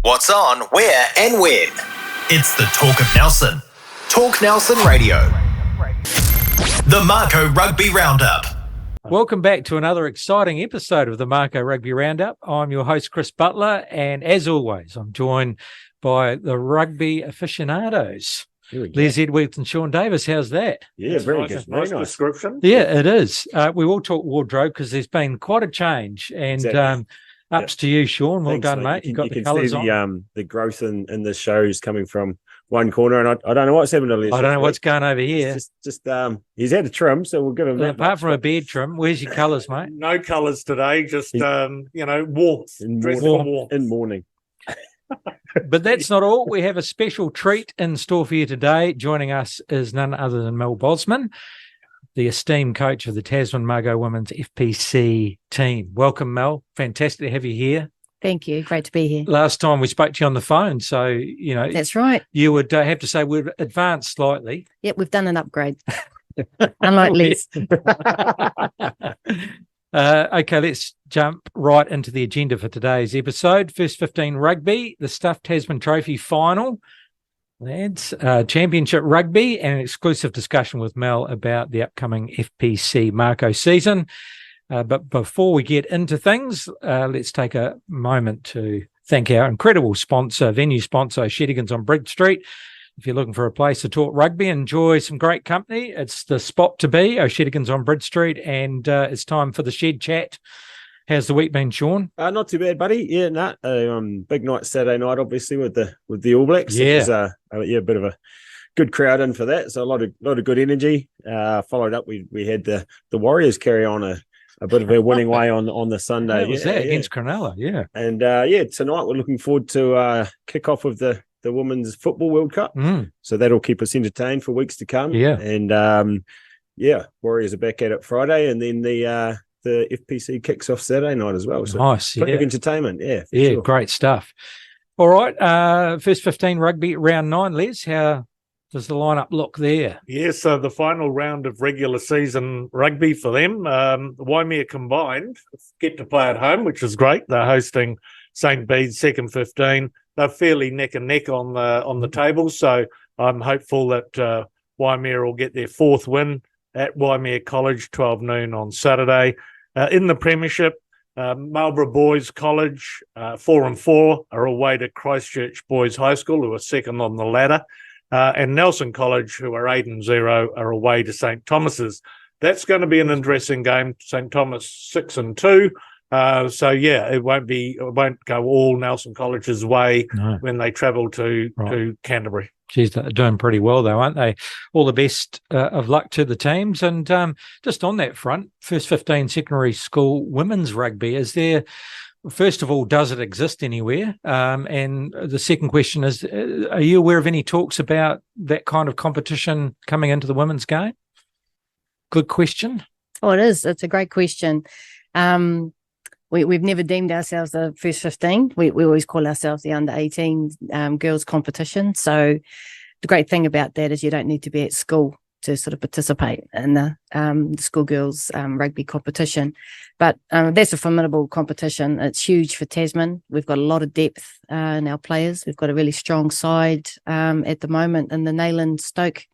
What's on, where and when. It's the Talk of Nelson. Talk Nelson Radio. The Mako Rugby Roundup. Welcome back to another exciting episode of the Mako Rugby Roundup. I'm your host, Chris Butler, and as always, I'm joined by the rugby aficionados. Les Edwards and Sean Davis. How's that? Yeah, that's very nice, good. Very nice description. Yeah, it is. We will talk wardrobe because there's been quite a change. And ups to you, Sean. Well done, mate. You got the colours on. You can see the growth in the shows coming from one corner, and I don't know what's happened to Les. I don't know what's going over here. Just he's had a trim, so we'll give him that. Apart from a beard trim, where's your colours, mate? No colours today, just warmth. In mourning. But that's not all. We have a special treat in store for you today. Joining us is none other than Mel Bosman, the esteemed coach of the Tasman Mako Women's FPC team. Welcome, Mel. Fantastic to have you here. Thank you. Great to be here. Last time we spoke to you on the phone, so, you know. That's right. You would have to say we've advanced slightly. Yep, we've done an upgrade. Unlike Les. Okay, let's jump right into the agenda for today's episode. First 15 Rugby, the Stuff Tasman Trophy Final, lads, Championship Rugby, and an exclusive discussion with Mel about the upcoming FPC Mako season. But before we get into things, let's take a moment to thank our incredible sponsor, venue sponsor, Shedigans on Bridge Street. If you're looking for a place to talk rugby, enjoy some great company, it's the spot to be, Shedigans on Bridge Street, and it's time for the Shed Chat. How's the week been, Sean? Not too bad, buddy. Yeah, big night Saturday night, obviously, with the All Blacks. Yeah. It was a bit of a good crowd in for that, so a lot of good energy. Followed up, we had the Warriors carry on a bit of a winning way on the Sunday. That was against Cronulla, yeah. And tonight we're looking forward to kick off with the Women's Football World Cup. So that'll keep us entertained for weeks to come. Yeah. And Warriors are back at it Friday, and then the FPC kicks off Saturday night as well. So nice, plenty of entertainment. Yeah. Sure. Great stuff. All right. First 15 Rugby, round 9. Les, how does the lineup look there? Yeah, so the final round of regular season rugby for them. Waimea combined get to play at home, which is great. They're hosting St. Bede's second 15. They're fairly neck and neck on the table, so I'm hopeful that Waimea will get their fourth win at Waimea College, 12 noon on Saturday. In the Premiership, Marlborough Boys College, 4-4, are away to Christchurch Boys High School, who are second on the ladder. And Nelson College, who are 8-0, are away to St. Thomas's. That's going to be an interesting game. St. Thomas 6-2. It won't go all Nelson College's way when they travel to Canterbury. Geez, they're doing pretty well though, aren't they? All the best of luck to the teams. And just on that front, first 15 secondary school women's rugby, is there? First of all, does it exist anywhere? And the second question is, are you aware of any talks about that kind of competition coming into the women's game? Good question. Oh, it is. It's a great question. We've never deemed ourselves the first 15. We always call ourselves the under 18 girls competition. So the great thing about that is you don't need to be at school to sort of participate in the schoolgirls rugby competition. But that's a formidable competition. It's huge for Tasman. We've got a lot of depth in our players. We've got a really strong side at the moment in the Nayland Stoke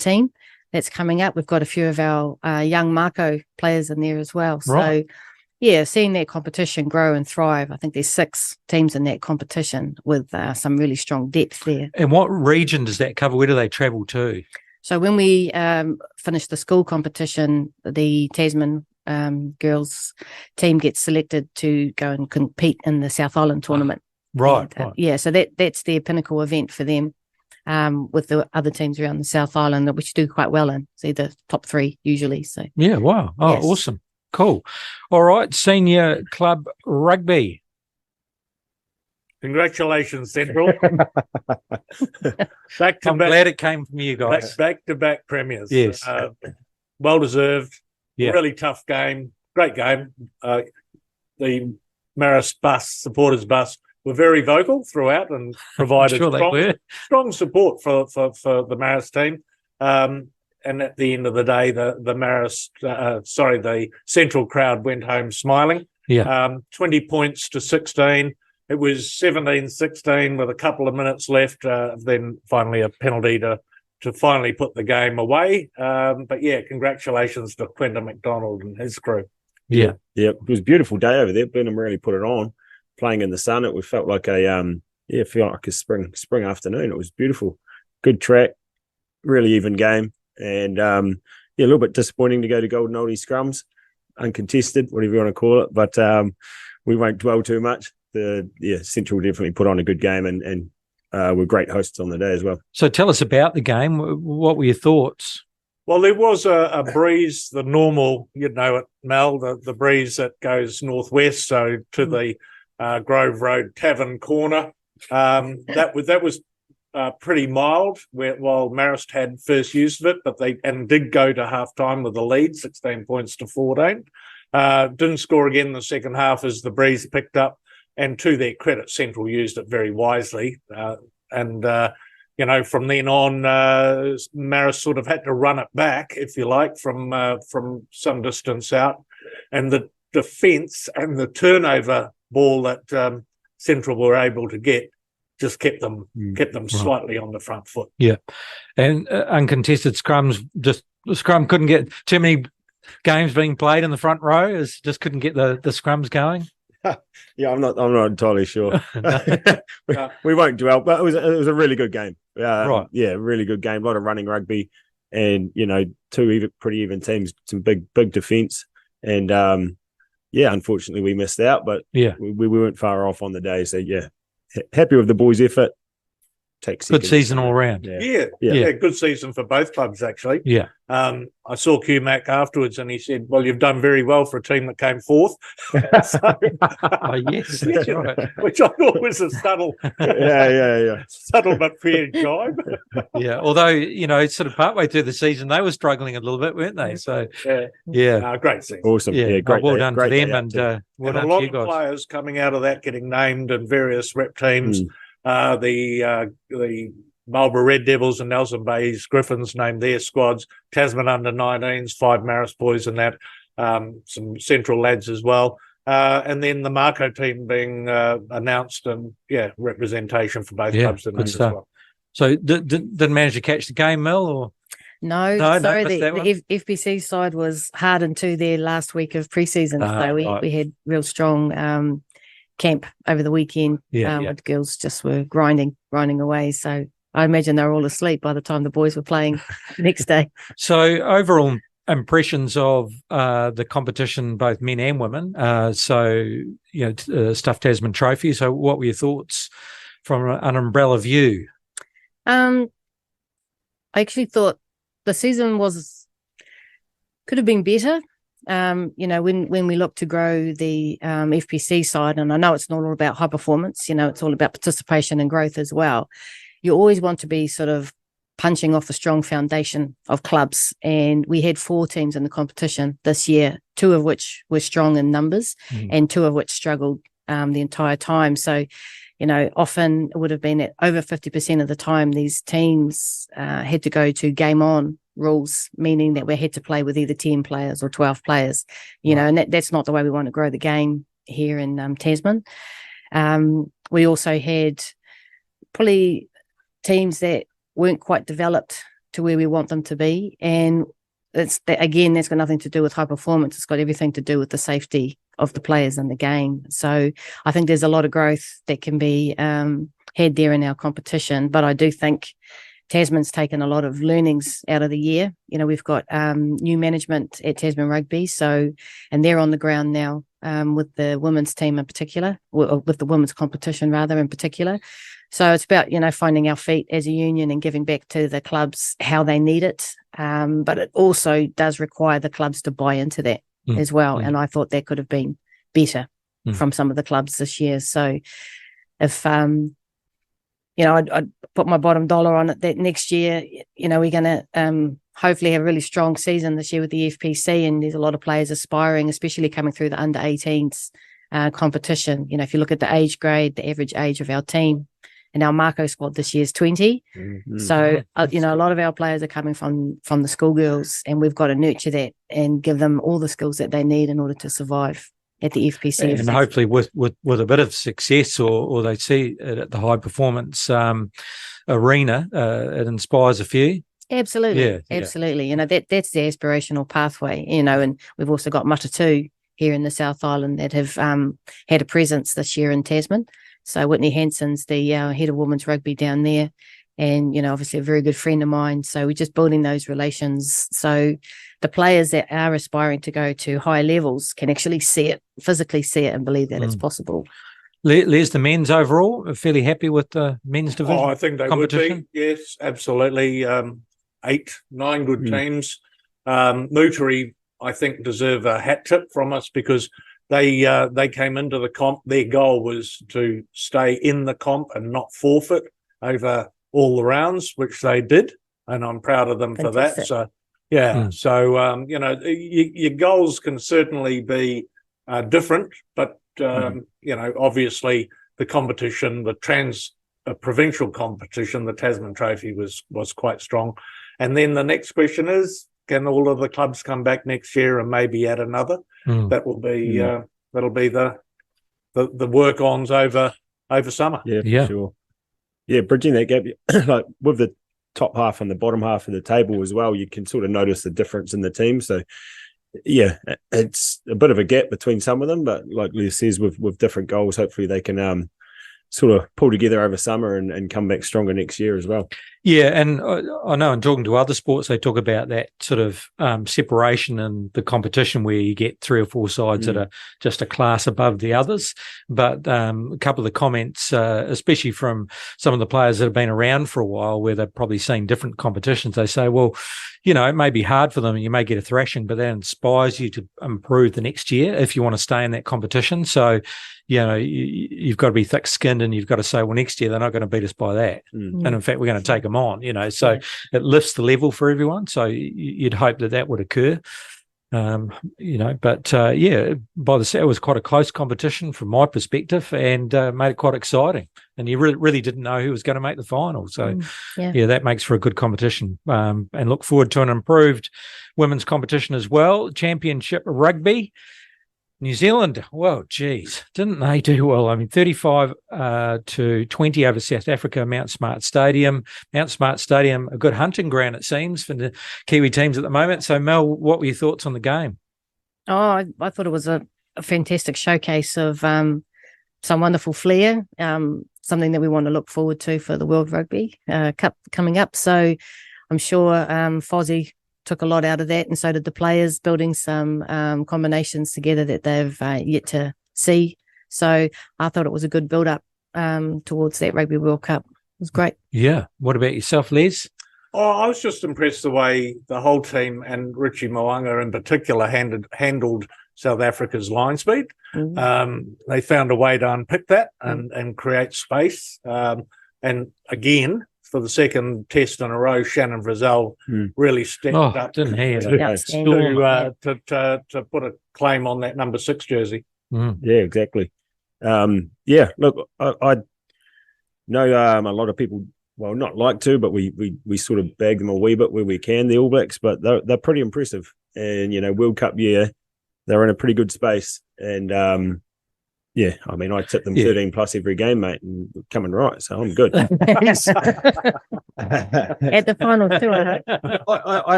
team that's coming up. We've got a few of our young Mako players in there as well. Right. So, yeah, seeing that competition grow and thrive. I think there's 6 teams in that competition with some really strong depth there. And what region does that cover? Where do they travel to? So when we finish the school competition, the Tasman girls team gets selected to go and compete in the South Island tournament. Right. Yeah, so that's their pinnacle event for them with the other teams around the South Island, which do quite well in. So the top 3 usually. So yeah, wow. Oh, yes. Awesome. Cool. All right, senior club rugby. Congratulations, Central. I'm glad it came from you guys. Back-to-back premiers. Yes. Well-deserved. Yeah. Really tough game. Great game. The Marist supporters bus were very vocal throughout and provided strong support for the Marist team. And at the end of the day, the Central crowd went home smiling. Yeah. 20 points to 16. it was 17-16 with a couple of minutes left. Then finally a penalty to finally put the game away. But yeah, congratulations to Quentin McDonald and his crew. Yeah. It was a beautiful day over there. Burnham really put it on, playing in the sun. It felt like a spring afternoon. It was beautiful, good track, really even game, and a little bit disappointing to go to Golden Oldie scrums, uncontested, whatever you want to call it. But we won't dwell too much. Central definitely put on a good game and were great hosts on the day as well. So tell us about the game. What were your thoughts? Well, there was a breeze, the normal, you know it, Mel, the breeze that goes northwest, so to the Grove Road Tavern corner. That was pretty mild while Marist had first use of it, but they did go to half time with a lead, 16 points to 14. Didn't score again in the second half as the breeze picked up, and to their credit, Central used it very wisely. From then on, Marist sort of had to run it back, if you like, from some distance out. And the defence and the turnover ball that Central were able to get just kept them slightly on the front foot. Yeah. And uncontested scrums, just the scrum couldn't get too many games being played in the front row, just couldn't get the scrums going. Yeah, I'm not entirely sure. We won't dwell, but it was a really good game. Right. Yeah, really good game. A lot of running rugby, and two pretty even teams. Some big defence, and unfortunately we missed out, but we weren't far off on the day. So yeah, happy with the boys' effort. Good season all around. Yeah, good season for both clubs actually. Yeah. I saw Q-Mac afterwards and he said, well, you've done very well for a team that came fourth. Yes, that's right. Which I thought was a subtle subtle but fair jibe. Yeah, although, sort of partway through the season, they were struggling a little bit, weren't they? So, great season. Awesome. Yeah, great. Well done to them and well done done a lot to you of guys. players coming out of that getting named in various rep teams. The Marlborough Red Devils and Nelson Bay's Griffins named their squads, Tasman under-19s, 5 Marist boys and that, some Central lads as well. And then the Mako team being announced and, representation for both clubs in that as well. So didn't manage to catch the game, Mel? Or? No, sorry, the FPC side was hardened to their last week of pre-season. So we had real strong camp over the weekend. The girls just were grinding away. So I imagine they were all asleep by the time the boys were playing next day. So overall impressions of the competition, both men and women. Stuff Tasman Trophy. So what were your thoughts from an umbrella view? I actually thought the season could have been better. When we look to grow the FPC side, and I know it's not all about high performance, it's all about participation and growth as well. You always want to be sort of punching off a strong foundation of clubs. And we had 4 teams in the competition this year, 2 of which were strong in numbers and 2 of which struggled the entire time. So, often it would have been at over 50% of the time these teams had to go to game on rules, meaning that we had to play with either 10 players or 12 players, and that's not the way we want to grow the game here in Tasman. We also had probably teams that weren't quite developed to where we want them to be. And that's got nothing to do with high performance. It's got everything to do with the safety of the players in the game. So I think there's a lot of growth that can be had there in our competition. But I do think Tasman's taken a lot of learnings out of the year. We've got new management at Tasman Rugby, and they're on the ground now with the women's team in particular, with the women's competition rather in particular. So it's about, finding our feet as a union and giving back to the clubs how they need it. But it also does require the clubs to buy into that as well. And I thought that could have been better from some of the clubs this year. So if, I'd put my bottom dollar on it that next year, we're going to hopefully have a really strong season this year with the FPC. And there's a lot of players aspiring, especially coming through the under-18s competition. If you look at the age grade, the average age of our team, and our Mako squad this year is 20. So, a lot of our players are coming from the schoolgirls, and we've got to nurture that and give them all the skills that they need in order to survive at the FPC. And hopefully with a bit of success, or they see it at the high performance arena, it inspires a few. Absolutely. Absolutely. You know, that's the aspirational pathway, you know, and we've also got Matatu here in the South Island that have had a presence this year in Tasman. So Whitney Hanson's the head of women's rugby down there, and, you know, obviously a very good friend of mine. So we're just building those relations. So the players that are aspiring to go to higher levels can actually see it, physically see it, and believe that it's possible. Les, the men's overall, fairly happy with the men's division? I think they would be. Yes, absolutely. 8, 9 good teams. Muteri, I think, deserve a hat tip from us because they came into the comp. Their goal was to stay in the comp and not forfeit over all the rounds, which they did, and I'm proud of them for that. So, so you know, your goals can certainly be different, but you know, obviously the competition, the provincial competition, the Tasman Trophy was quite strong. And then the next question is, can all of the clubs come back next year and maybe add another? That will be that'll be the work-ons over summer. Yeah, for sure. Yeah, bridging that gap, like with the top half and the bottom half of the table as well, you can sort of notice the difference in the team. So, yeah, it's a bit of a gap between some of them, but like Les says, with different goals, hopefully they can sort of pull together over summer and come back stronger next year as well. Yeah, and I know in talking to other sports, they talk about that sort of separation in the competition where you get 3 or 4 sides that are just a class above the others. But a couple of the comments, especially from some of the players that have been around for a while, where they've probably seen different competitions, they say, well, you know, it may be hard for them and you may get a thrashing, but that inspires you to improve the next year if you want to stay in that competition. So, you know, you've got to be thick-skinned and you've got to say, well, next year they're not going to beat us by that. And in fact, we're going to take them on, you know. So it lifts the level for everyone. So you'd hope that would occur, you know. But, yeah, it was quite a close competition from my perspective and made it quite exciting. And you really didn't know who was going to make the final. So, yeah, that makes for a good competition. And look forward to an improved women's competition as well. Championship Rugby. New Zealand, well, geez, didn't they do well? I mean, 35 to 20 over South Africa, Mount Smart Stadium. Mount Smart Stadium, a good hunting ground, it seems, for the Kiwi teams at the moment. So, Mel, what were your thoughts on the game? Oh, I thought it was a fantastic showcase of some wonderful flair, something that we want to look forward to for the World Rugby Cup coming up. So I'm sure Fozzie took a lot out of that, and so did the players, building some combinations together that they've yet to see. So I thought it was a good build-up towards that Rugby World Cup. It was great. Yeah. What about yourself, Les? Oh, I was just impressed the way the whole team and Richie Mo'unga in particular handled South Africa's line speed. They found a way to unpick that and create space. And again, for the second test in a row, Shannon Frizzell really stepped up didn't hear to put a claim on that number 6 jersey. Yeah, exactly. Yeah, look, I know a lot of people, well, not like to, but we sort of bag them a wee bit where we can, the All Blacks, but they're pretty impressive. And, you know, World Cup year, they're in a pretty good space. And, yeah, I mean, I tip them 13 plus every game, mate, and coming right, so I'm good. At the final too, I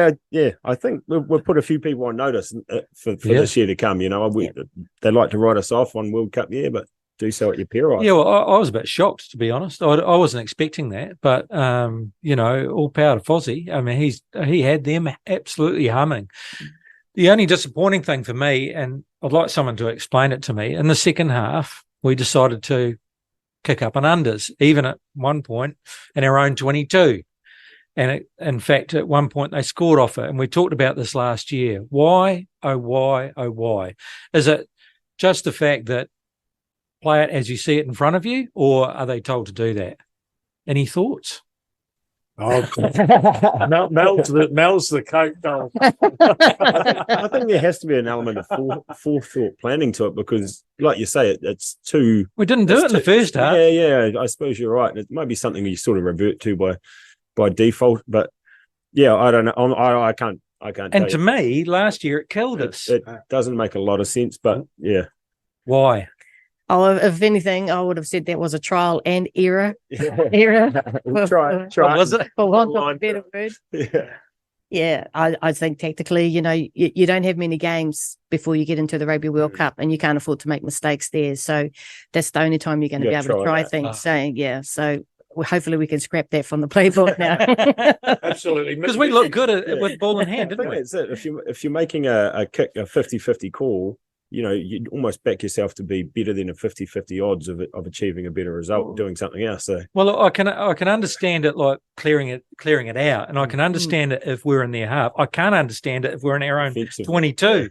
hope. I think we'll put a few people on notice for this year to come. You know, they like to write us off on World Cup year, but do so at your peril. Yeah, well, I was a bit shocked, to be honest. I wasn't expecting that, but you know, all power to Fozzie. I mean, he had them absolutely humming. The only disappointing thing for me, and I'd like someone to explain it to me, in the second half, we decided to kick up an unders, even at one point in our own 22. And in fact, at one point, they scored off it. And we talked about this last year. Why, oh, why, oh, why? Is it just the fact that play it as you see it in front of you, or are they told to do that? Any thoughts? Oh, Mel's the coach. I think there has to be an element of forethought planning to it because, like you say, it's too. We didn't do it in the first half. Yeah. I suppose you're right. It might be something you sort of revert to by default, but yeah, I don't know. I can't. And to me, last year it killed us. It doesn't make a lot of sense, but yeah. Why? Oh, if anything, I would have said that was a trial and error. We'll try. What was it? For want of a better word. Yeah. Yeah, I think tactically, you don't have many games before you get into the Rugby World Cup, and you can't afford to make mistakes there. So that's the only time you're going to be able to try things. So hopefully we can scrap that from the playbook now. Absolutely. Because we look good with ball in hand, didn't we? That's it. If you're making a kick, a 50-50 call, you'd almost back yourself to be better than a 50-50 odds of achieving a better result doing something else. So, well, I can understand it, like clearing it out, and I can understand it if we're in their half. I can't understand it if we're in our own 22.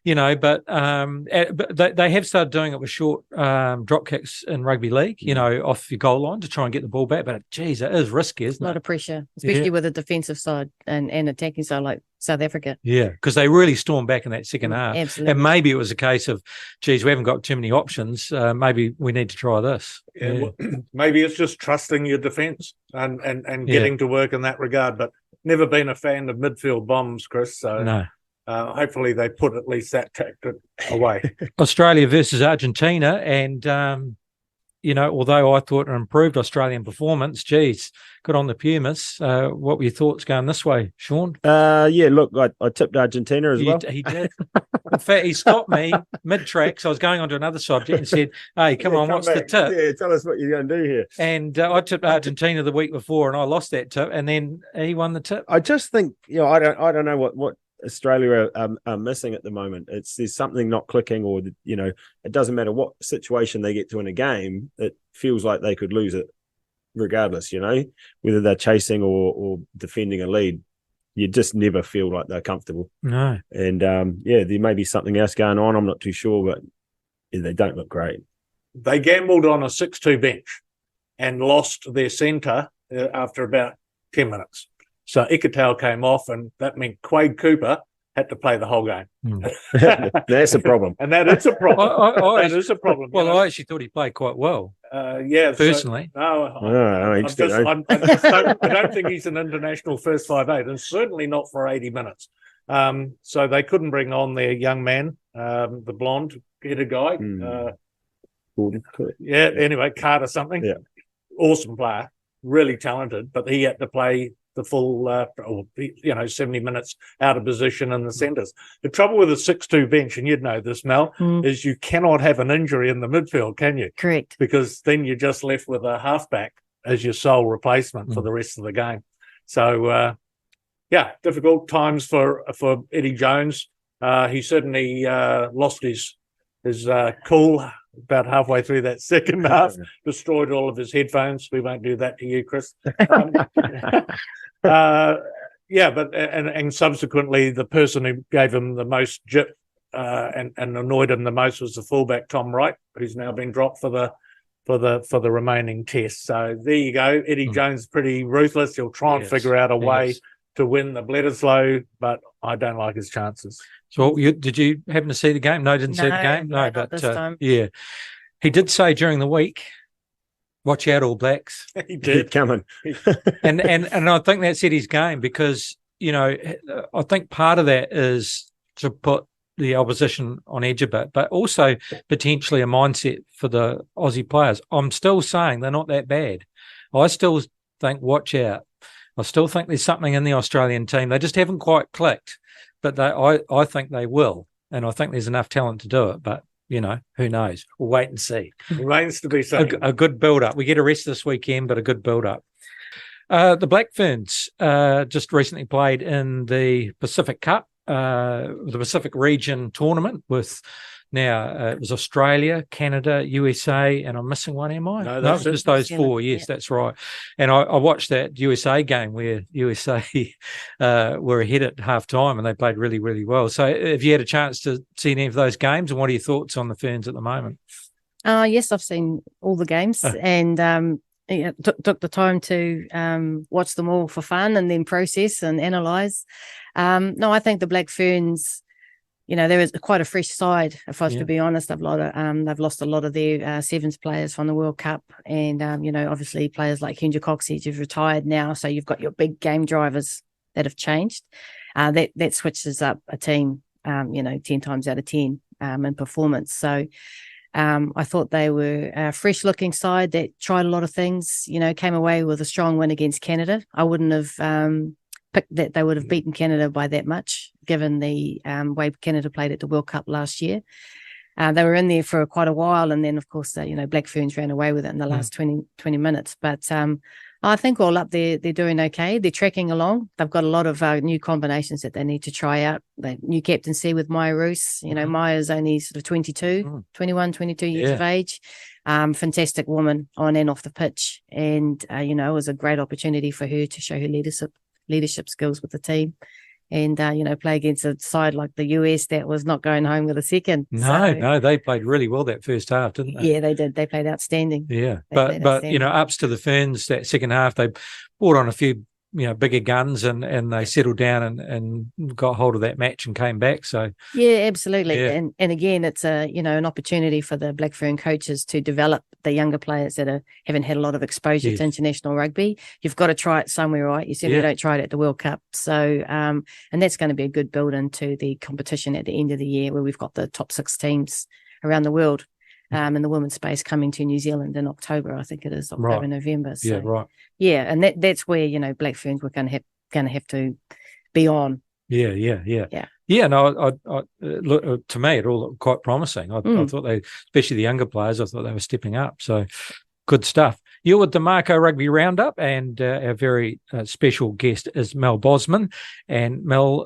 But they have started doing it with short drop kicks in rugby league, off your goal line to try and get the ball back. But geez, it is risky, isn't it? A lot of pressure, especially with a defensive side and attacking side like South Africa. Yeah, because they really stormed back in that second half. Absolutely. And maybe it was a case of, geez, we haven't got too many options. Maybe we need to try this. Yeah. Well, maybe it's just trusting your defence and getting to work in that regard. But never been a fan of midfield bombs, Chris. So no. Hopefully they put at least that tactic away. Australia versus Argentina, and although I thought an improved Australian performance, geez, good on the Pumas. What were your thoughts going this way, Sean? Look, I tipped Argentina as well. He did. In fact, he stopped me mid-track, so I was going on to another subject and said, hey, come on, what's the tip? Yeah, tell us what you're going to do here. And I tipped Argentina the week before, and I lost that tip, and then he won the tip. I just think, I don't know what Australia are missing at the moment. There's something not clicking, or it doesn't matter what situation they get to in a game, it feels like they could lose it regardless, whether they're chasing or defending a lead. You just never feel like they're comfortable. No. And there may be something else going on, I'm not too sure, but they don't look great. They gambled on a 6-2 bench and lost their centre after about 10 minutes. So Ikitau came off, and that meant Quade Cooper had to play the whole game. That's a problem. And that is a problem. That is a problem. Well, I actually thought he played quite well. Personally. I don't think he's an international first 5'8", and certainly not for 80 minutes. So they couldn't bring on their young man, the blonde-headed guy. Anyway, Carter something. Yeah. Awesome player, really talented, but he had to play the full 70 minutes out of position in the centres. The trouble with a 6-2 bench, and you'd know this, Mel, is you cannot have an injury in the midfield, can you? Correct. Because then you're just left with a halfback as your sole replacement for the rest of the game. So, difficult times for Eddie Jones. He certainly lost his cool about halfway through that second half, destroyed all of his headphones. We won't do that to you, Chris. But subsequently, the person who gave him the most jip and annoyed him the most was the fullback Tom Wright, who's now been dropped for the remaining test. So there you go. Eddie Jones pretty ruthless. He'll try and figure out a way to win the Bledisloe, but I don't like his chances. So did you happen to see the game? No, didn't see the game. No, but this time. He did say during the week, watch out, All Blacks. He did. Coming. and I think that's Eddie's game, because, I think part of that is to put the opposition on edge a bit, but also potentially a mindset for the Aussie players. I'm still saying they're not that bad. I still think watch out. I still think there's something in the Australian team. They just haven't quite clicked, but I think they will. And I think there's enough talent to do it, but who knows? We'll wait and see. Remains to be seen. A good build-up. We get a rest this weekend, but a good build-up. The Black Ferns just recently played in the Pacific Cup, the Pacific region tournament with it was Australia, Canada, USA, and I'm missing one, am I? No, that's just those four. Yes, that's right. And I watched that USA game where USA were ahead at half-time, and they played really, really well. So have you had a chance to see any of those games, and what are your thoughts on the Ferns at the moment? Yes, I've seen all the games, and took the time to watch them all for fun and then process and analyse. I think the Black Ferns, there is quite a fresh side, if I was to be honest. They've lost a lot of their sevens players from the World Cup, and obviously players like Henry Coxey who've retired now, so you've got your big game drivers that have changed. That switches up a team, 10 times out of 10 in performance. So I thought they were a fresh-looking side that tried a lot of things. Came away with a strong win against Canada. I wouldn't have picked that they would have beaten Canada by that much, given the way Canada played at the World Cup last year. They were in there for quite a while, and then, of course, Black Ferns ran away with it in the last 20 minutes. But I think all up they're doing okay. They're tracking along. They've got a lot of new combinations that they need to try out. The new captaincy with Maya Roos. Maya's only sort of 21, 22 years of age. Fantastic woman on and off the pitch. And, it was a great opportunity for her to show her leadership skills with the team. And, play against a side like the US that was not going home with a second. No, they played really well that first half, didn't they? Yeah, they did. They played outstanding. Yeah, but ups to the Ferns that second half, they brought on a few bigger guns and they settled down and got hold of that match and came back. So yeah, absolutely. Yeah. And again, it's an opportunity for the Black Fern coaches to develop the younger players that haven't had a lot of exposure to international rugby. You've got to try it somewhere, right? You certainly don't try it at the World Cup. So and that's going to be a good build into the competition at the end of the year, where we've got the top 6 teams around the world. In the women's space coming to New Zealand in October, I think it is October, November. So, yeah, right. Yeah, and that's where Black Ferns were going to have to be on. Yeah. No, I look, to me, it all looked quite promising. I thought they, especially the younger players, I thought they were stepping up. So good stuff. You're with the Mako Rugby Roundup, and our very special guest is Mel Bosman. And Mel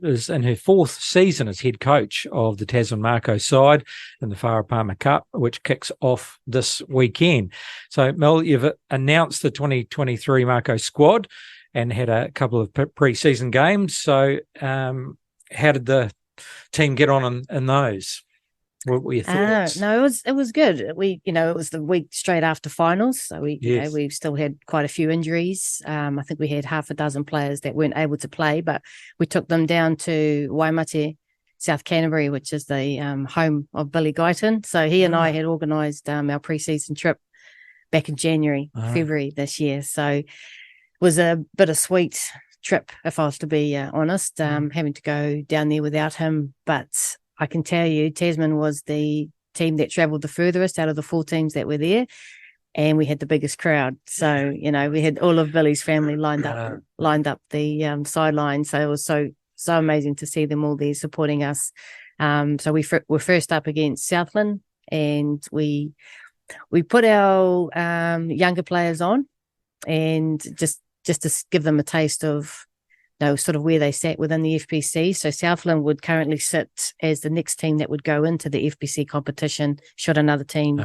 is in her 4th season as head coach of the Tasman Mako side in the Whareparma Cup, which kicks off this weekend. So, Mel, you've announced the 2023 Mako squad and had a couple of pre-season games. So how did the team get on in those? What were your thoughts? No, it was good. It was the week straight after finals, so we still had quite a few injuries. I think we had half a dozen players that weren't able to play, but we took them down to Waimate, South Canterbury, which is the home of Billy Guyton. So he and I had organised our pre-season trip back in February this year. So it was a bittersweet trip, if I was to be honest, having to go down there without him, but I can tell you, Tasman was the team that travelled the furthest out of the 4 teams that were there, and we had the biggest crowd. So we had all of Billy's family lined up the sideline. So it was so amazing to see them all there supporting us. So we were first up against Southland, and we put our younger players on, and just to give them a taste of sort of where they sat within the FPC. So Southland would currently sit as the next team that would go into the FPC competition should another team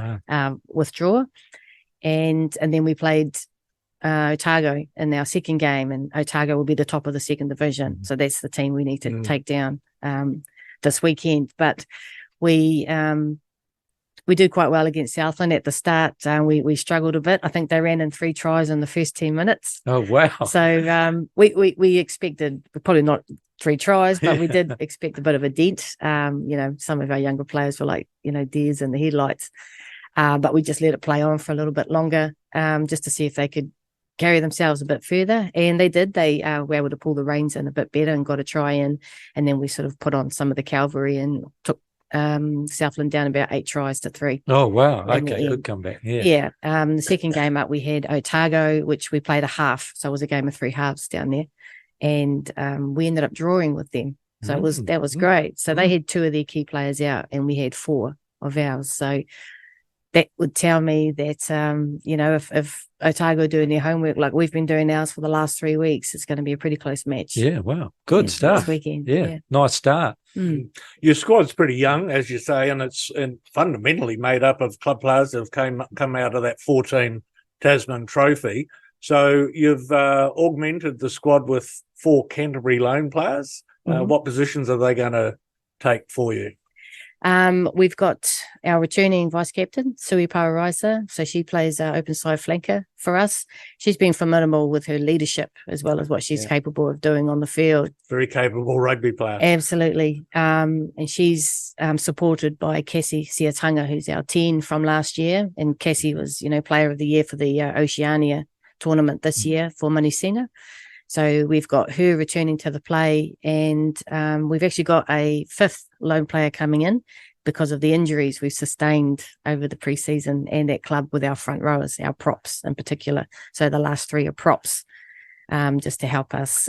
withdraw. And then we played Otago in our second game, and Otago will be the top of the second division. So that's the team we need to take down this weekend. But we did quite well against Southland at the start. We struggled a bit. I think they ran in 3 tries in the first 10 minutes. Oh, wow. So we expected, probably not 3 tries, but we did expect a bit of a dent. Some of our younger players were like, deers in the headlights. But we just let it play on for a little bit longer, just to see if they could carry themselves a bit further. And they did. They were able to pull the reins in a bit better and got a try in. And then we sort of put on some of the cavalry and took Southland down about 8 tries to 3. Oh, wow. Okay, good comeback. Yeah. The second game up, we had Otago, which we played a half. So it was a game of 3 halves down there. And we ended up drawing with them. So that was great. So they had 2 of their key players out, and we had 4 of ours. So that would tell me that, if Otago are doing their homework like we've been doing ours for the last 3 weeks, it's going to be a pretty close match. Yeah, wow. Good stuff. This weekend. Yeah, nice start. Your squad's pretty young, as you say, and it's fundamentally made up of club players that have come out of that 14 Tasman Trophy. So you've augmented the squad with 4 Canterbury loan players. What positions are they going to take for you? We've got our returning vice captain, Sui Paraisa. So she plays our open side flanker for us. She's been formidable with her leadership as well as what she's capable of doing on the field. Very capable rugby player. Absolutely. And she's supported by Cassie Siatanga, who's our 10 from last year. And Cassie was, player of the year for the Oceania tournament this year for Manisina. So we've got her returning to the play, and we've actually got a 5th loan player coming in, because of the injuries we've sustained over the preseason and at club with our front rowers, our props in particular. So the last 3 are props, just to help us,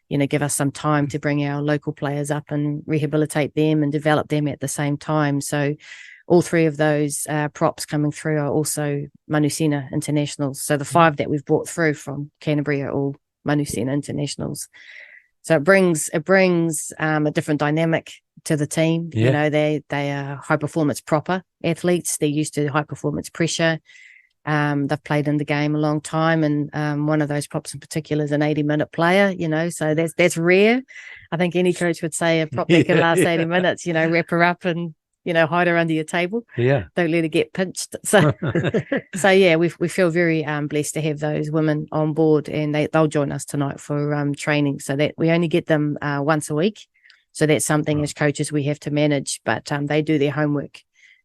give us some time to bring our local players up and rehabilitate them and develop them at the same time. So all 3 of those props coming through are also Manusina internationals. So the 5 that we've brought through from Canterbury are all Manusina internationals. So it brings a different dynamic to the team. Yeah. They are high performance proper athletes. They're used to high performance pressure. They've played in the game a long time, and one of those props in particular is an 80-minute player. So that's rare. I think any coach would say a prop that can last 80 minutes. Wrap her up and hide her under your table. Yeah. Don't let her get pinched. So yeah, we feel very blessed to have those women on board, and they'll join us tonight for training. So that we only get them once a week. So that's something as coaches we have to manage. But they do their homework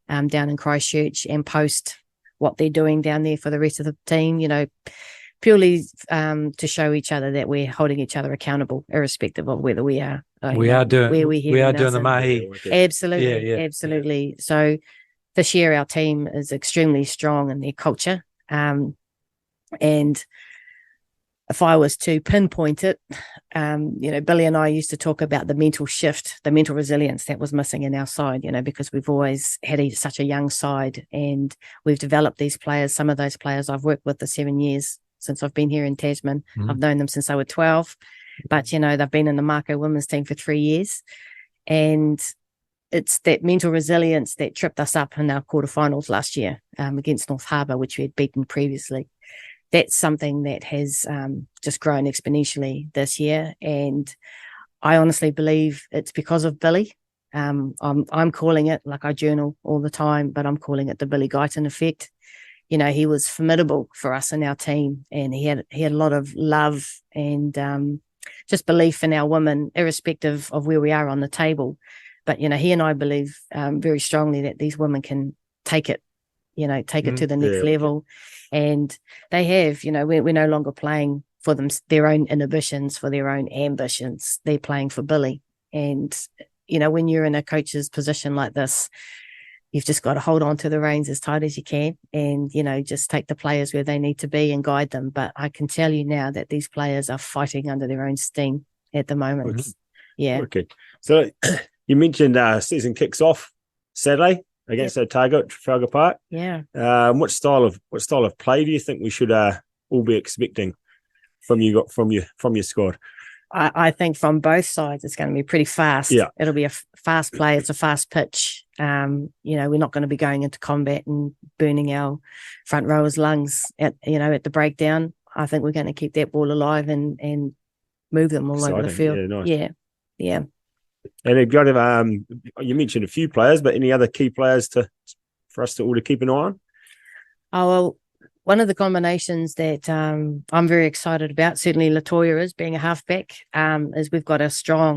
down in Christchurch and post what they're doing down there for the rest of the team. Purely to show each other that we're holding each other accountable, irrespective of whether we are. We are doing the mahi. Absolutely, Yeah. absolutely. So this year our team is extremely strong in their culture, and if I was to pinpoint it, Billy and I used to talk about the mental shift, the mental resilience that was missing in our side, because we've always had such a young side, and we've developed these players. Some of those players I've worked with for 7 years since I've been here in Tasman. I've known them since they were 12, but, they've been in the Mako women's team for 3 years. And it's that mental resilience that tripped us up in our quarterfinals last year against North Harbour, which we had beaten previously. That's something that has just grown exponentially this year. And I honestly believe it's because of Billy. I'm calling it, like I journal all the time, but I'm calling it the Billy Guyton effect. He was formidable for us in our team, and he had a lot of love and just belief in our women, irrespective of where we are on the table. But, he and I believe very strongly that these women can take it, to the next level. And they have, we're no longer playing for their own inhibitions, for their own ambitions. They're playing for Billy. And, when you're in a coach's position like this, you've just got to hold on to the reins as tight as you can and, just take the players where they need to be and guide them. But I can tell you now that these players are fighting under their own steam at the moment. Mm-hmm. Yeah. Okay. So you mentioned season kicks off Saturday against Otago at Trafalgar Park. Yeah. What style of play do you think we should all be expecting from your squad? I think from both sides it's going to be pretty fast. Yeah. It'll be a fast play. It's a fast pitch. We're not going to be going into combat and burning our front rowers' lungs at the breakdown. I think we're going to keep that ball alive and move them all over the field. Yeah, nice. Yeah. And you've got you mentioned a few players, but any other key players for us to all to keep an eye on? Oh, well, one of the combinations that I'm very excited about, certainly Latoya is, being a halfback, is we've got a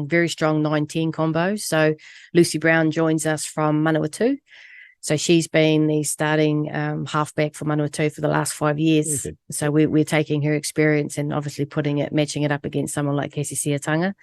very strong 9-10 combo. So Lucy Brown joins us from Manawatu. So she's been the starting halfback for Manawatu for the last 5 years. Okay. So we're taking her experience and obviously matching it up against someone like Casey Siatanga.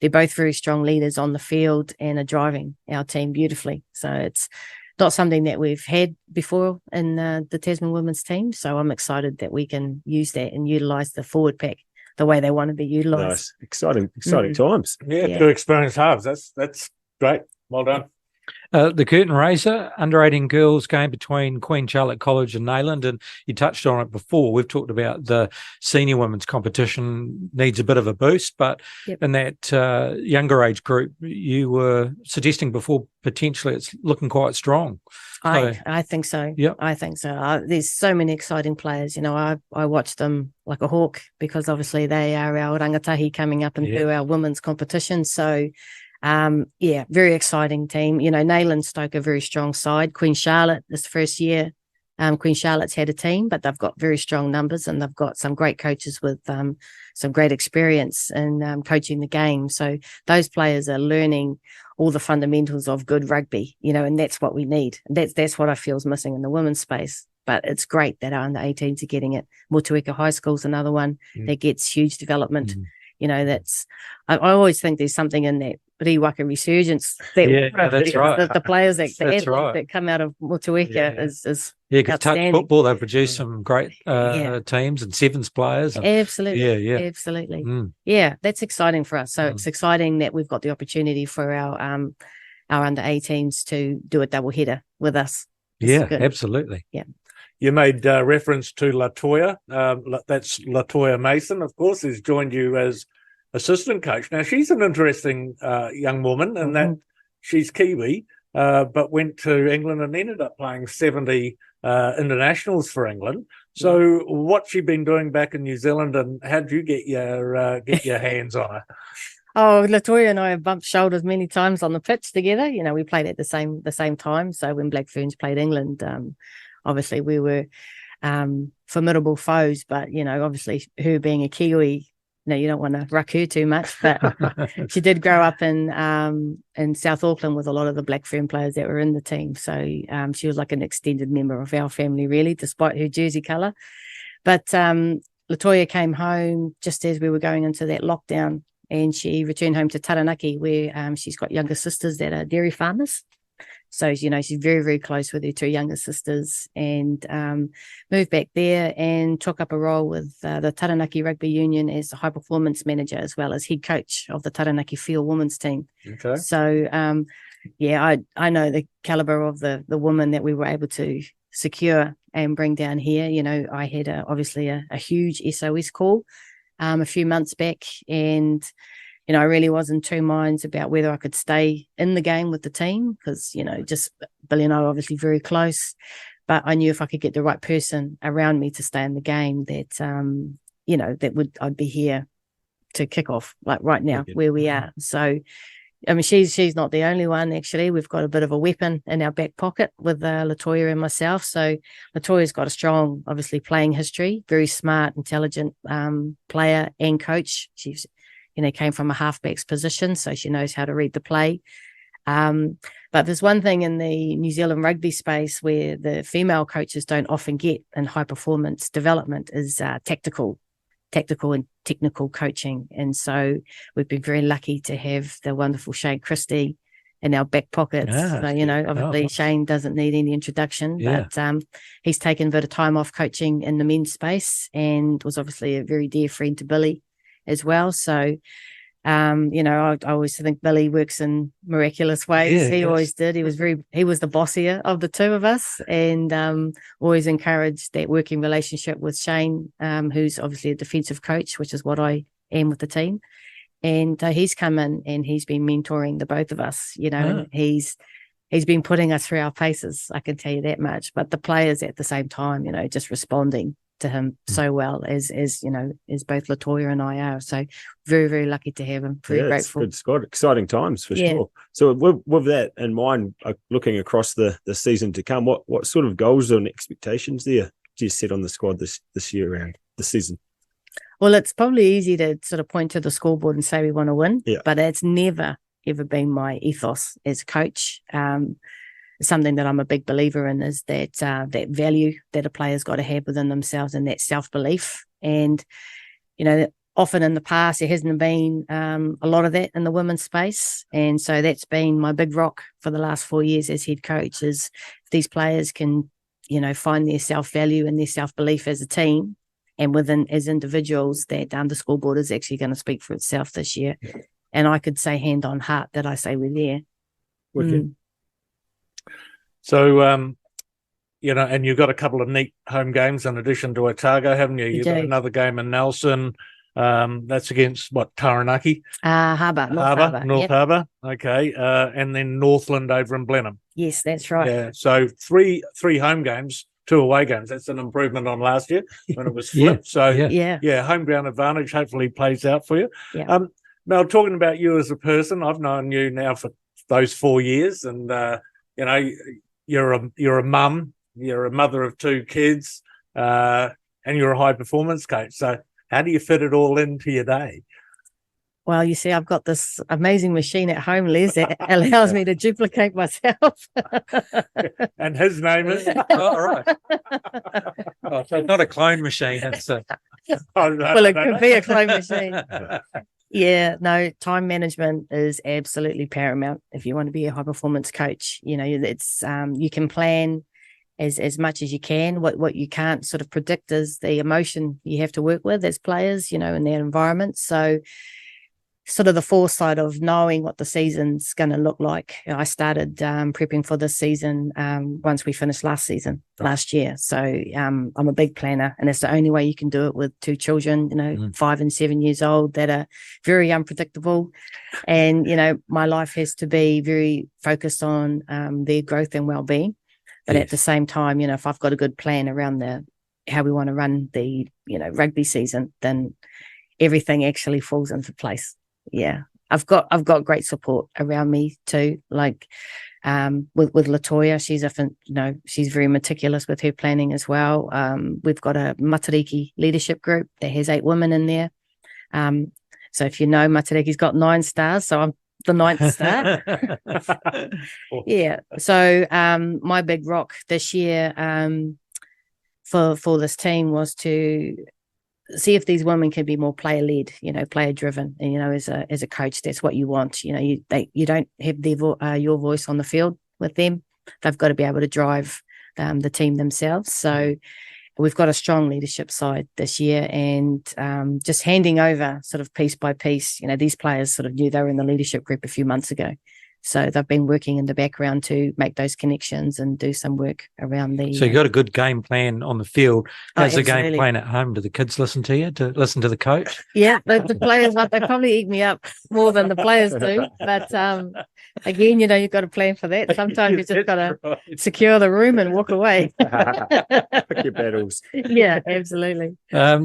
They're both very strong leaders on the field and are driving our team beautifully. So it's not something that we've had before in the Tasman women's team. So I'm excited that we can use that and utilise the forward pack the way they want to be utilised. Nice. Exciting times. Yeah, 2 experienced halves. That's great. Well done. The curtain raiser, under 18 girls game between Queen Charlotte College and Nayland, and you touched on it before. We've talked about the senior women's competition needs a bit of a boost, but in that younger age group, you were suggesting before potentially it's looking quite strong. I think so. Yeah, I think so. There's so many exciting players. I watch them like a hawk because obviously they are our rangatahi coming up into our women's competition. So. Very exciting team. Nayland Stoke a very strong side. Queen Charlotte this first year. Queen Charlotte's had a team, but they've got very strong numbers and they've got some great coaches with some great experience in coaching the game. So those players are learning all the fundamentals of good rugby, and that's what we need. That's what I feel is missing in the women's space. But it's great that our under 18s are getting it. Motueka High School's another one that gets huge development. I always think there's something in that Riwaka resurgence. That that's right. The players that the That's athletes right. that come out of Motueka is because touch outstanding. football, they produce some great teams and sevens players. And, Absolutely. Yeah. Absolutely. Yeah, that's exciting for us. So it's exciting that we've got the opportunity for our under 18s to do a double header with us. Absolutely. Yeah. You made reference to Latoya. That's Latoya Mason, of course, who's joined you as assistant coach. Now, she's an interesting young woman in that she's Kiwi, but went to England and ended up playing 70 internationals for England. So what's she been doing back in New Zealand, and how did you get your hands on her? Oh, Latoya and I have bumped shoulders many times on the pitch together. You know, we played at the same time. So when Black Ferns played England, obviously we were formidable foes. But, you know, obviously her being a Kiwi, you don't want to ruck her too much. But she did grow up in South Auckland with a lot of the Black Fern players that were in the team. So she was like an extended member of our family, really, despite her jersey colour. But Latoya came home just as we were going into that lockdown, and she returned home to Taranaki, where she's got younger sisters that are dairy farmers. So, you know, she's very, very close with her two younger sisters, and moved back there and took up a role with the Taranaki Rugby Union as the high performance manager, as well as head coach of the Taranaki field women's team. Okay. So, I know the caliber of the woman that we were able to secure and bring down here. You know, I had obviously a huge SOS call a few months back, and you know, I really was in two minds about whether I could stay in the game with the team, because, you know, just Billy and I are obviously very close, but I knew if I could get the right person around me to stay in the game, that, you know, I'd be here to kick off, like right now where we are. So, I mean, she's not the only one, actually. We've got a bit of a weapon in our back pocket with Latoya and myself. So Latoya's got a strong, obviously, playing history, very smart, intelligent player and coach. She's, you know, came from a halfback's position, so she knows how to read the play. But there's one thing in the New Zealand rugby space where the female coaches don't often get in high performance development is tactical and technical coaching. And so we've been very lucky to have the wonderful Shane Christie in our back pockets. So, you know, obviously Shane doesn't need any introduction, but he's taken a bit of time off coaching in the men's space, and was obviously a very dear friend to Billy as well. So, you know, I always think Billy works in miraculous ways. He always did. He was the bossier of the two of us, and always encouraged that working relationship with Shane, who's obviously a defensive coach, which is what I am with the team. And he's come in and he's been mentoring the both of us, you know, and he's been putting us through our paces, I can tell you that much. But the players at the same time, you know, just responding to him so well as you know, as both Latoya and I are. So very, very lucky to have him. Very grateful. Good squad. Exciting times for sure. So with that in mind, looking across the season to come, what sort of goals and expectations do you set on the squad this year around the season? Well, it's probably easy to sort of point to the scoreboard and say we want to win, but it's never, ever been my ethos as a coach. Something that I'm a big believer in is that that value that a player's got to have within themselves, and that self-belief. And, you know, often in the past, there hasn't been a lot of that in the women's space. And so that's been my big rock for the last 4 years as head coach, is if these players can, you know, find their self-value and their self-belief as a team and within as individuals, that the scoreboard is actually going to speak for itself this year. And I could say hand on heart that I say we're there. So, you know, and you've got a couple of neat home games in addition to Otago, haven't you? You've got another game in Nelson. That's against Taranaki? North Harbour. Okay. And then Northland over in Blenheim. Yes, that's right. Yeah. So three home games, 2 away games. That's an improvement on last year when it was flipped. Home ground advantage hopefully plays out for you. Yeah. Mel, talking about you as a person, I've known you now for those 4 years, and you know, you're a mum, you're a mother of 2 kids, and you're a high performance coach. So how do you fit it all into your day? Well, you see, I've got this amazing machine at home, Les, that allows me to duplicate myself. And his name is? All right. So it's not a clone machine. It's well, it could be a clone machine. Yeah, no, time management is absolutely paramount if you want to be a high performance coach. It's you can plan as much as you can. What you can't sort of predict is the emotion you have to work with as players, in their environment. So sort of the foresight of knowing what the season's going to look like. I started prepping for this season once we finished last year. So I'm a big planner, and it's the only way you can do it with two children, 5 and 7 years old, that are very unpredictable. And, my life has to be very focused on their growth and well-being. But at the same time, if I've got a good plan around how we want to run the, rugby season, then everything actually falls into place. Yeah, I've got great support around me too. Like with Latoya, she's very meticulous with her planning as well. We've got a Matariki leadership group that has 8 women in there. So if you know, Matariki's got 9 stars, so I'm the 9th star. Yeah. So my big rock this year for this team was to see if these women can be more player-led, player-driven. And, as a coach, that's what you want. You don't have your voice on the field with them. They've got to be able to drive the team themselves. So we've got a strong leadership side this year, and just handing over sort of piece by piece. These players sort of knew they were in the leadership group a few months ago. So they've been working in the background to make those connections and do some work around the... So you got a good game plan on the field. How's the game absolutely. plan at home? Do the kids listen to you, to listen to the coach? Yeah, the players, they probably eat me up more than the players do. But again, you've got to plan for that. Sometimes you just got to secure the room and walk away. Pick your battles. Yeah, absolutely.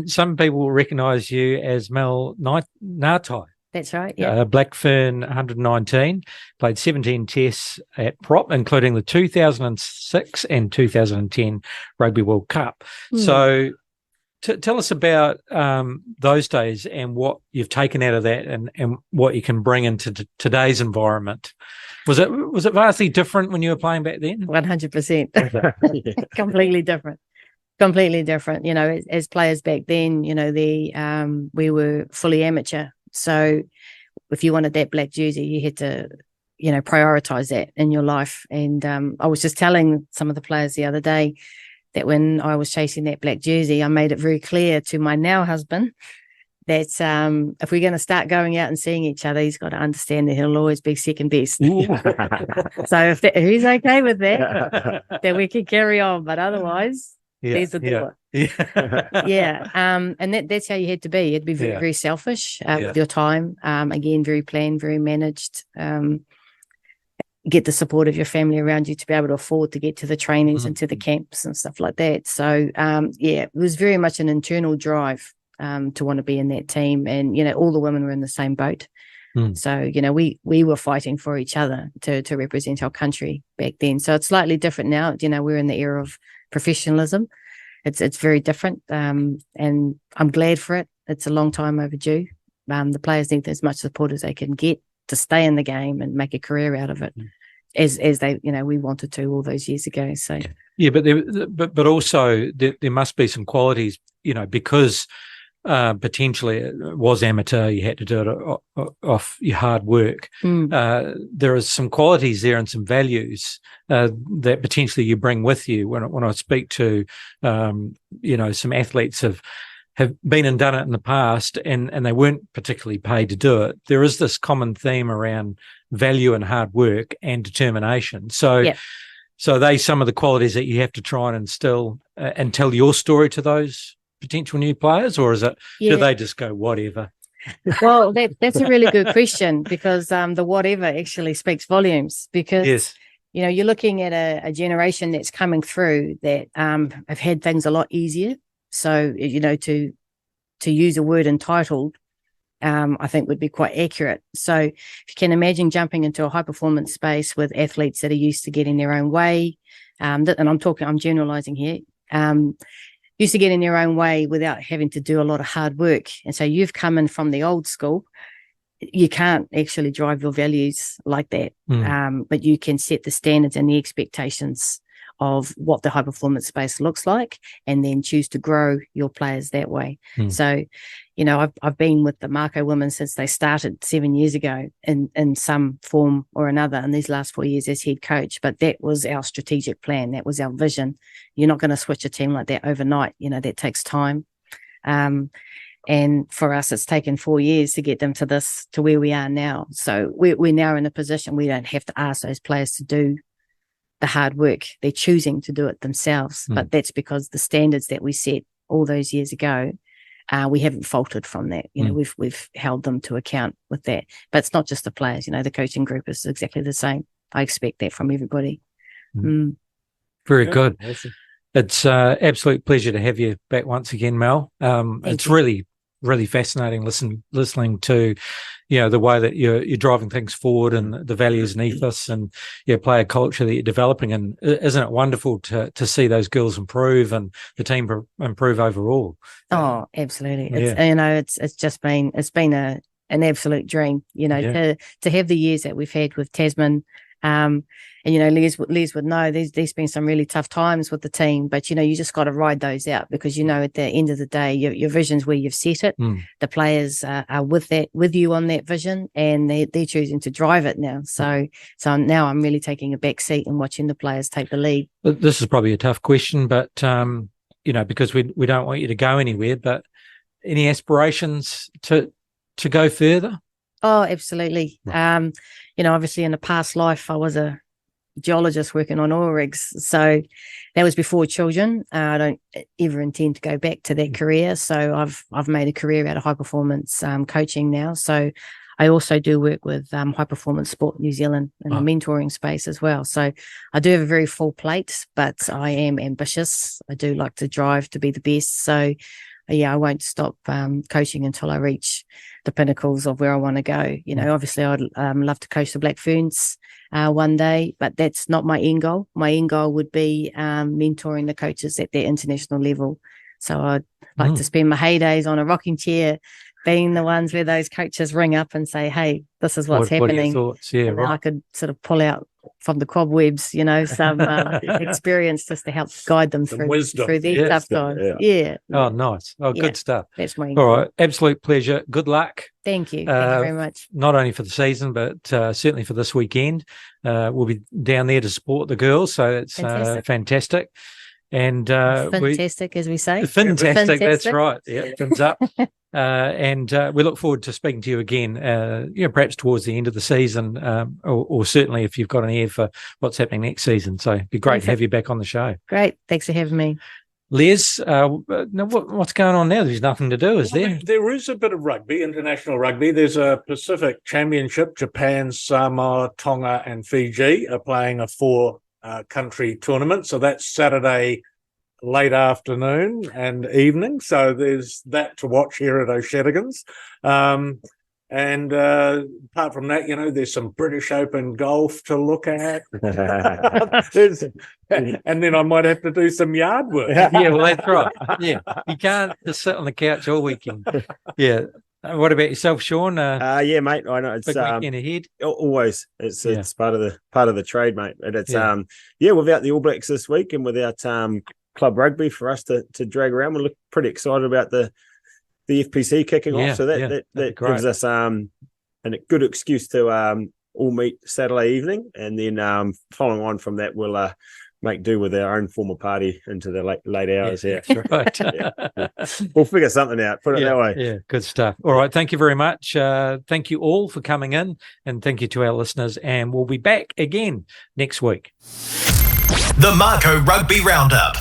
Some people will recognise you as Mel Ngatai. That's right, yeah. Blackfern 119, played 17 tests at prop, including the 2006 and 2010 Rugby World Cup. So tell us about those days and what you've taken out of that and what you can bring into today's environment. Was it vastly different when you were playing back then? 100%. Completely different. As players back then, we were fully amateur. So if you wanted that black jersey, you had to, prioritize that in your life. And I was just telling some of the players the other day that when I was chasing that black jersey, I made it very clear to my now husband that if we're going to start going out and seeing each other, he's got to understand that he'll always be second best. So if he's okay with that, then we can carry on. But otherwise, there's the door. Yeah. And that's how you had to be. You had to be very, very selfish with your time. Again, very planned, very managed. Get the support of your family around you to be able to afford to get to the trainings and to the camps and stuff like that. So, it was very much an internal drive to want to be in that team. And, all the women were in the same boat. So, we were fighting for each other to represent our country back then. So it's slightly different now. We're in the era of professionalism. It's very different, and I'm glad for it. It's a long time overdue. The players need as much support as they can get to stay in the game and make a career out of it, as they we wanted to all those years ago. So but also there must be some qualities, because potentially it was amateur, you had to do it off your hard work. There is some qualities there and some values that potentially you bring with you. When I speak to some athletes have been and done it in the past and they weren't particularly paid to do it, there is this common theme around value and hard work and determination. So they some of the qualities that you have to try and instill and tell your story to those potential new players, or is it do they just go whatever? Well, that's a really good question, because the whatever actually speaks volumes, because you're looking at a generation that's coming through that have had things a lot easier. So to use a word entitled, I think would be quite accurate. So if you can imagine jumping into a high performance space with athletes that are used to getting their own way, and I'm generalizing here, used to get in their own way without having to do a lot of hard work. And so you've come in from the old school. You can't actually drive your values like that, but you can set the standards and the expectations of what the high performance space looks like, and then choose to grow your players that way. So, I've been with the Mako women since they started 7 years ago in some form or another in these last 4 years as head coach. But that was our strategic plan. That was our vision. You're not going to switch a team like that overnight. That takes time. And for us, it's taken 4 years to get them to where we are now. So we're now in a position we don't have to ask those players to do the hard work. They're choosing to do it themselves. But that's because the standards that we set all those years ago, we haven't faltered from that. We've held them to account with that. But it's not just the players. The coaching group is exactly the same. I expect that from everybody. Very good. Awesome. It's an absolute pleasure to have you back once again, Mel. It's really, really fascinating listening to, the way that you're driving things forward and the values and ethos and player culture that you're developing. And isn't it wonderful to see those girls improve and the team improve overall? Oh, absolutely. It's just been an absolute dream, to have the years that we've had with Tasman. And Les would know there's been some really tough times with the team, but you just got to ride those out, because at the end of the day your vision's where you've set it. The players are with you on that vision, and they're choosing to drive it now. So now I'm really taking a back seat and watching the players take the lead. This is probably a tough question, but because we don't want you to go anywhere, but any aspirations to go further? Oh, absolutely. Right. Obviously in a past life, I was a geologist working on oil rigs. So that was before children. I don't ever intend to go back to that career. So I've made a career out of high performance coaching now. So I also do work with High Performance Sport New Zealand in the mentoring space as well. So I do have a very full plate, but I am ambitious. I do like to drive to be the best. So I won't stop coaching until I reach the pinnacles of where I want to go. Obviously I'd love to coach the Black Ferns one day, but that's not my end goal. My end goal would be mentoring the coaches at their international level. So I'd like to spend my heydays on a rocking chair, being the ones where those coaches ring up and say, hey, this is what's happening. What are your thoughts? Yeah, right. I could sort of pull out from the cobwebs, some experience just to help guide them through these tough times. Yeah. Oh, nice. Oh, good stuff. That's my All right. Absolute pleasure. Good luck. Thank you. Thank you very much. Not only for the season, but certainly for this weekend. We'll be down there to support the girls. So it's fantastic. And fantastic, as we say. Fantastic. That's right. Yeah, fins up. And we look forward to speaking to you again, perhaps towards the end of the season, or certainly if you've got an ear for what's happening next season. So it'd be great to have you back on the show. Great. Thanks for having me. Les, what's going on now? There's nothing to do, is there? There is a bit of rugby, international rugby. There's a Pacific Championship. Japan, Samoa, Tonga and Fiji are playing a 4-country tournament. So that's Saturday late afternoon and evening. So there's that to watch here at O'Shadigan's. And apart from that, there's some British Open golf to look at. And then I might have to do some yard work. Yeah, well, that's right. Yeah, you can't just sit on the couch all weekend. Yeah. What about yourself, Sean? Yeah, mate. I know it's big weekend ahead. Always, it's part of the trade, mate. And it's without the All Blacks this week and without club rugby for us to drag around, we look pretty excited about the FPC kicking off. So that gives us a good excuse to all meet Saturday evening, and then following on from that, we'll make do with our own form of party into the late hours. Yeah, that's right. We'll figure something out. Put it that way. Yeah, good stuff. All right, thank you very much. Thank you all for coming in, and thank you to our listeners. And we'll be back again next week. The Mako Rugby Roundup.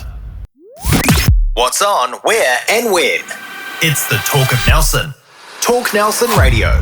What's on, where, and when? It's the Talk of Nelson. Talk Nelson Radio.